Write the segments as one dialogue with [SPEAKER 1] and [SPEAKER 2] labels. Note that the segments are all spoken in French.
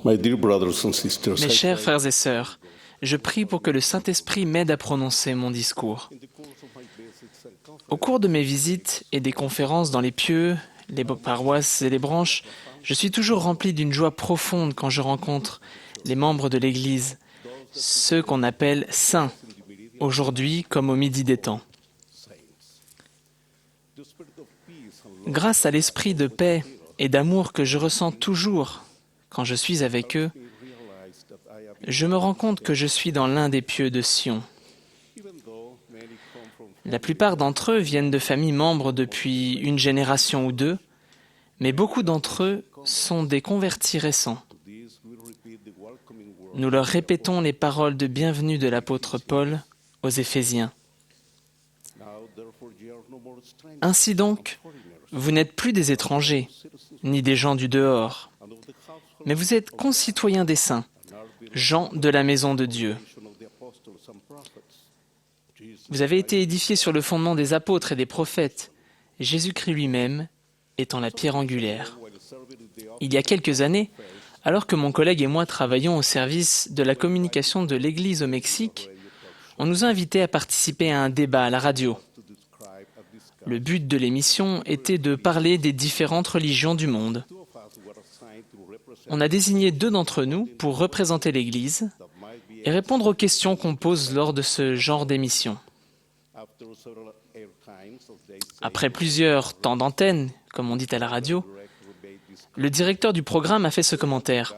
[SPEAKER 1] My dear brothers and sisters,
[SPEAKER 2] Mes chers frères et sœurs, je prie pour que le Saint-Esprit m'aide à prononcer mon discours. Au cours de mes visites et des conférences dans les pieux, les paroisses et les branches, je suis toujours rempli d'une joie profonde quand je rencontre les membres de l'Église, ceux qu'on appelle saints, aujourd'hui comme au midi des temps. Grâce à l'esprit de paix et d'amour que je ressens toujours quand je suis avec eux, je me rends compte que je suis dans l'un des pieux de Sion. La plupart d'entre eux viennent de familles membres depuis une génération ou deux, mais beaucoup d'entre eux sont des convertis récents. Nous leur répétons les paroles de bienvenue de l'apôtre Paul aux Éphésiens. Ainsi donc, vous n'êtes plus des étrangers, ni des gens du dehors, mais vous êtes concitoyens des saints, gens de la maison de Dieu. Vous avez été édifiés sur le fondement des apôtres et des prophètes, Jésus-Christ lui-même étant la pierre angulaire. Il y a quelques années, alors que mon collègue et moi travaillions au service de la communication de l'Église au Mexique, on nous a invités à participer à un débat à la radio. Le but de l'émission était de parler des différentes religions du monde. On a désigné 2 d'entre nous pour représenter l'Église et répondre aux questions qu'on pose lors de ce genre d'émission. Après plusieurs temps d'antenne, comme on dit à la radio, le directeur du programme a fait ce commentaire.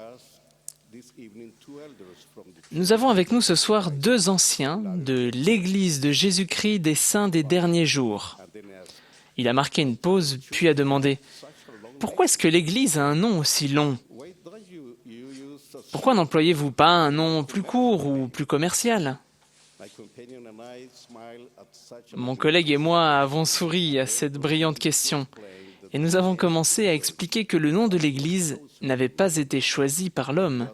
[SPEAKER 2] Nous avons avec nous ce soir 2 anciens de l'Église de Jésus-Christ des Saints des derniers jours. Il a marqué une pause, puis a demandé « Pourquoi est-ce que l'Église a un nom aussi long ? Pourquoi n'employez-vous pas un nom plus court ou plus commercial ?» Mon collègue et moi avons souri à cette brillante question et nous avons commencé à expliquer que le nom de l'Église n'avait pas été choisi par l'homme.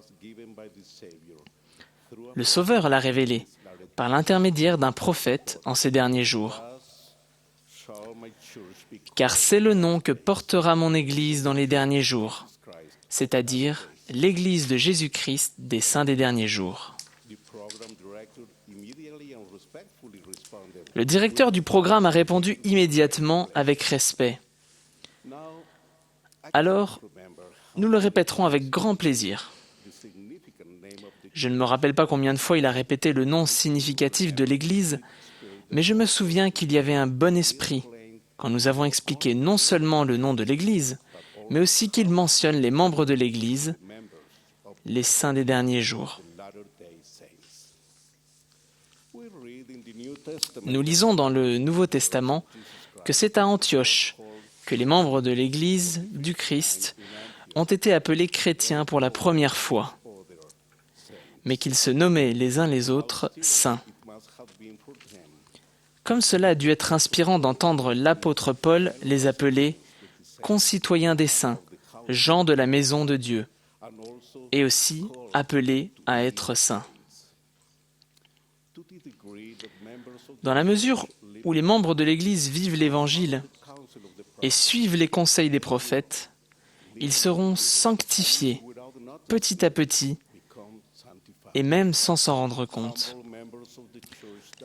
[SPEAKER 2] Le Sauveur l'a révélé par l'intermédiaire d'un prophète en ces derniers jours. Car c'est le nom que portera mon Église dans les derniers jours, c'est-à-dire l'Église de Jésus-Christ des Saints des derniers jours. Le directeur du programme a répondu immédiatement avec respect. Alors, nous le répéterons avec grand plaisir. Je ne me rappelle pas combien de fois il a répété le nom significatif de l'Église, mais je me souviens qu'il y avait un bon esprit quand nous avons expliqué non seulement le nom de l'Église, mais aussi qu'il mentionne les membres de l'Église, les saints des derniers jours. Nous lisons dans le Nouveau Testament que c'est à Antioche que les membres de l'Église du Christ ont été appelés chrétiens pour la première fois, mais qu'ils se nommaient les uns les autres saints. Comme cela a dû être inspirant d'entendre l'apôtre Paul les appeler concitoyens des saints, gens de la maison de Dieu, et aussi appelés à être saints. Dans la mesure où les membres de l'Église vivent l'Évangile et suivent les conseils des prophètes, ils seront sanctifiés petit à petit et même sans s'en rendre compte.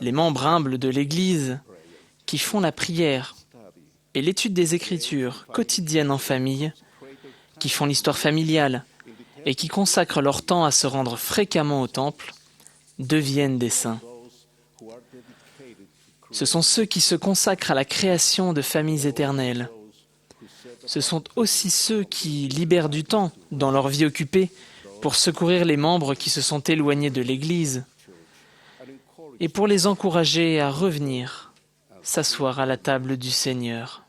[SPEAKER 2] Les membres humbles de l'Église qui font la prière et l'étude des Écritures quotidiennes en famille, qui font l'histoire familiale et qui consacrent leur temps à se rendre fréquemment au temple, deviennent des saints. Ce sont ceux qui se consacrent à la création de familles éternelles. Ce sont aussi ceux qui libèrent du temps dans leur vie occupée pour secourir les membres qui se sont éloignés de l'Église et pour les encourager à revenir s'asseoir à la table du Seigneur.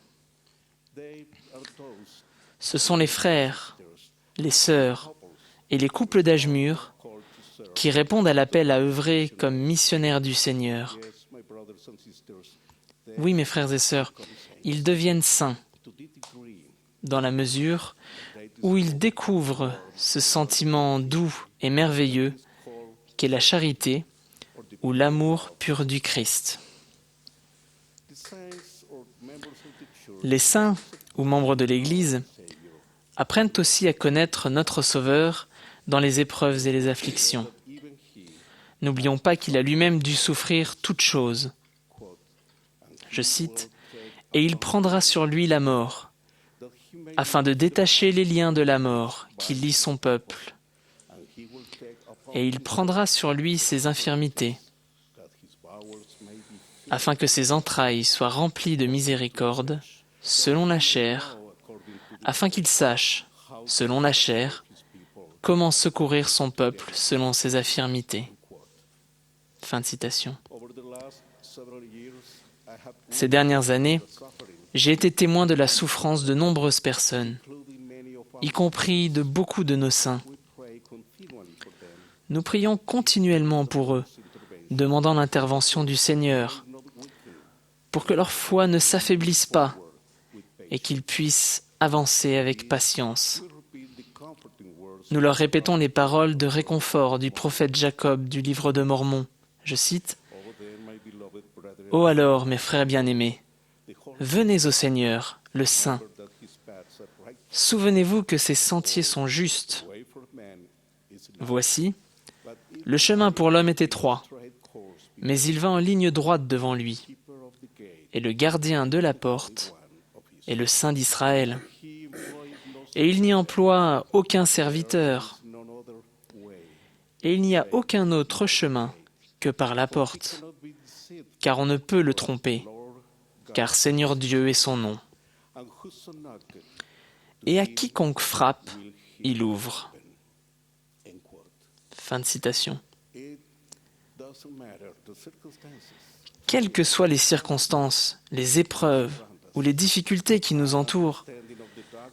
[SPEAKER 2] Ce sont les frères, les sœurs et les couples d'âge mûr qui répondent à l'appel à œuvrer comme missionnaires du Seigneur. Oui, mes frères et sœurs, ils deviennent saints dans la mesure où ils découvrent ce sentiment doux et merveilleux qu'est la charité ou l'amour pur du Christ. Les saints ou membres de l'Église apprennent aussi à connaître notre Sauveur dans les épreuves et les afflictions. N'oublions pas qu'il a lui-même dû souffrir toutes choses. Je cite, « Et il prendra sur lui la mort, afin de détacher les liens de la mort qui lient son peuple. Et il prendra sur lui ses infirmités, afin que ses entrailles soient remplies de miséricorde, selon la chair, afin qu'il sache, selon la chair, comment secourir son peuple selon ses infirmités. » Fin de citation. Ces dernières années, j'ai été témoin de la souffrance de nombreuses personnes, y compris de beaucoup de nos saints. Nous prions continuellement pour eux, demandant l'intervention du Seigneur, pour que leur foi ne s'affaiblisse pas et qu'ils puissent avancer avec patience. Nous leur répétons les paroles de réconfort du prophète Jacob du livre de Mormon. Je cite, « Oh alors, mes frères bien-aimés, venez au Seigneur, le Saint. Souvenez-vous que ses sentiers sont justes. Voici, le chemin pour l'homme est étroit, mais il va en ligne droite devant lui. Et le gardien de la porte est le Saint d'Israël. Et il n'y emploie aucun serviteur. Et il n'y a aucun autre chemin que par la porte, car on ne peut le tromper, car Seigneur Dieu est son nom. Et à quiconque frappe, il ouvre. » Fin de citation. Quelles que soient les circonstances, les épreuves ou les difficultés qui nous entourent,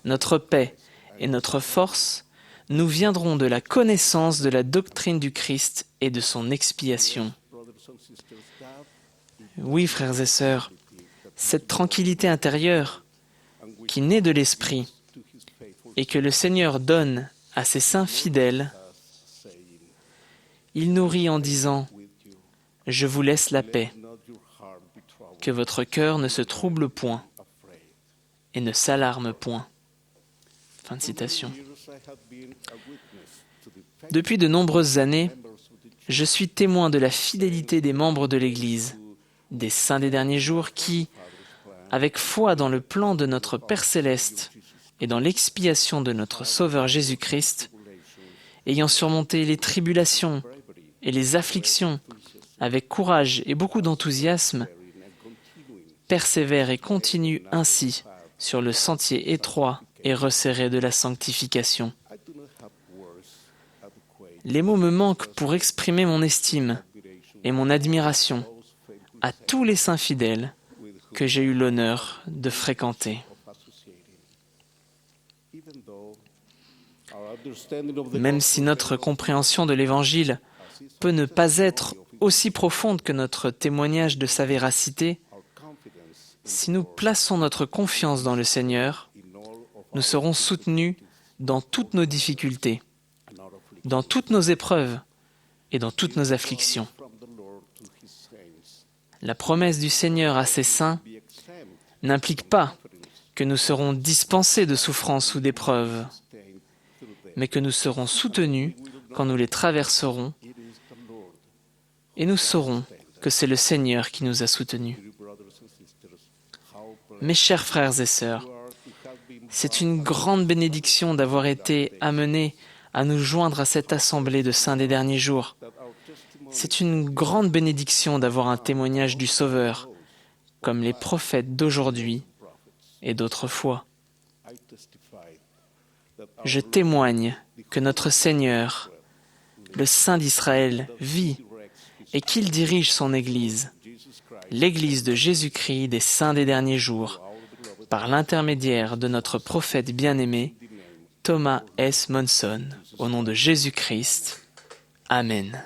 [SPEAKER 2] notre paix et notre force nous viendront de la connaissance de la doctrine du Christ et de son expiation. Oui, frères et sœurs, cette tranquillité intérieure qui naît de l'Esprit et que le Seigneur donne à ses saints fidèles, il nourrit en disant « Je vous laisse la paix, que votre cœur ne se trouble point et ne s'alarme point. » Fin de citation. Depuis de nombreuses années, je suis témoin de la fidélité des membres de l'Église, des saints des derniers jours qui, avec foi dans le plan de notre Père Céleste et dans l'expiation de notre Sauveur Jésus-Christ, ayant surmonté les tribulations et les afflictions avec courage et beaucoup d'enthousiasme, persévèrent et continuent ainsi sur le sentier étroit et resserré de la sanctification. Les mots me manquent pour exprimer mon estime et mon admiration à tous les saints fidèles que j'ai eu l'honneur de fréquenter. Même si notre compréhension de l'Évangile peut ne pas être aussi profonde que notre témoignage de sa véracité, si nous plaçons notre confiance dans le Seigneur, nous serons soutenus dans toutes nos difficultés, dans toutes nos épreuves et dans toutes nos afflictions. La promesse du Seigneur à ses saints n'implique pas que nous serons dispensés de souffrances ou d'épreuves, mais que nous serons soutenus quand nous les traverserons, et nous saurons que c'est le Seigneur qui nous a soutenus. Mes chers frères et sœurs, c'est une grande bénédiction d'avoir été amenés à nous joindre à cette assemblée de saints des derniers jours. C'est une grande bénédiction d'avoir un témoignage du Sauveur, comme les prophètes d'aujourd'hui et d'autrefois. Je témoigne que notre Seigneur, le Saint d'Israël, vit et qu'il dirige son Église, l'Église de Jésus-Christ des saints des derniers jours, par l'intermédiaire de notre prophète bien-aimé, Thomas S. Monson, au nom de Jésus-Christ. Amen.